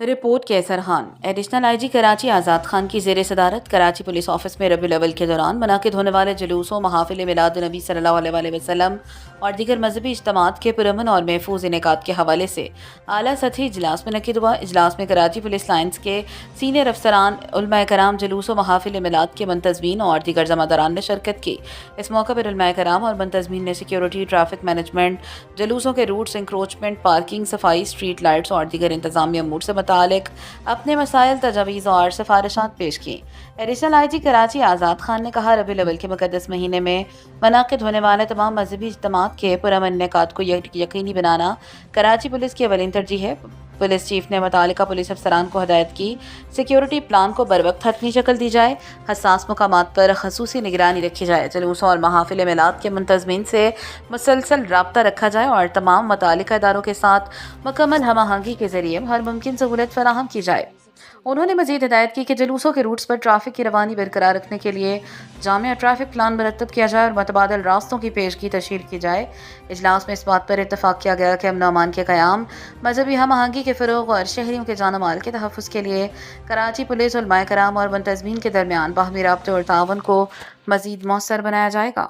Report کیسر Khan additional I جی کراچی آزاد خان کی زیر صدارت کراچی پولیس آفس میں ربیع الاول کے دوران منعقد ہونے والے جلوسوں محافل میلاد النبی صلی اللہ علیہ وسلم اور دیگر مذہبی اجتماعات کے پرامن اور محفوظ انعقاد کے حوالے سے اعلیٰ سطحی اجلاس منعقد ہوا۔ اجلاس میں کراچی پولیس لائنز کے سینئر افسران، علماء کرام، جلوس و محافل میلاد کے منتظمین اور دیگر ذمہ نے شرکت کی۔ اس موقع پر علماء کرام اور منتظمین نے سیکیورٹی، ٹریفک مینجمنٹ، جلوسوں کے روٹس، انکروچمنٹ، پارکنگ، صفائی، اسٹریٹ لائٹس اور دیگر انتظامی امور سے متعلق اپنے مسائل، تجاویز اور سفارشات پیش کی۔ ایڈیشنل آئی جی کراچی آزاد خان نے کہا، ربیع الاول کے مقدس مہینے میں منعقد ہونے والے تمام مذہبی اجتماعات کے پرامن انعقاد کو یقینی بنانا کراچی پولیس کی اولین ترجیح ہے۔ پولیس چیف نے متعلقہ پولیس افسران کو ہدایت کی سیکیورٹی پلان کو بروقت حتمی شکل دی جائے، حساس مقامات پر خصوصی نگرانی رکھی جائے، جلوسوں اور محافل میلاد کے منتظمین سے مسلسل رابطہ رکھا جائے اور تمام متعلقہ اداروں کے ساتھ مکمل ہم آہنگی کے ذریعے ہر ممکن سہولت فراہم کی جائے۔ انہوں نے مزید ہدایت کی کہ جلوسوں کے روٹس پر ٹریفک کی روانی برقرار رکھنے کے لیے جامع ٹریفک پلان مرتب کیا جائے اور متبادل راستوں کی پیشگی تشہیر کی جائے۔ اجلاس میں اس بات پر اتفاق کیا گیا کہ امن و امان کے قیام، مذہبی ہم آہنگی کے فروغ اور شہریوں کے جان و مال کے تحفظ کے لیے کراچی پولیس، علماء کرام اور منتظمین کے درمیان باہمی رابطے اور تعاون کو مزید مؤثر بنایا جائے گا۔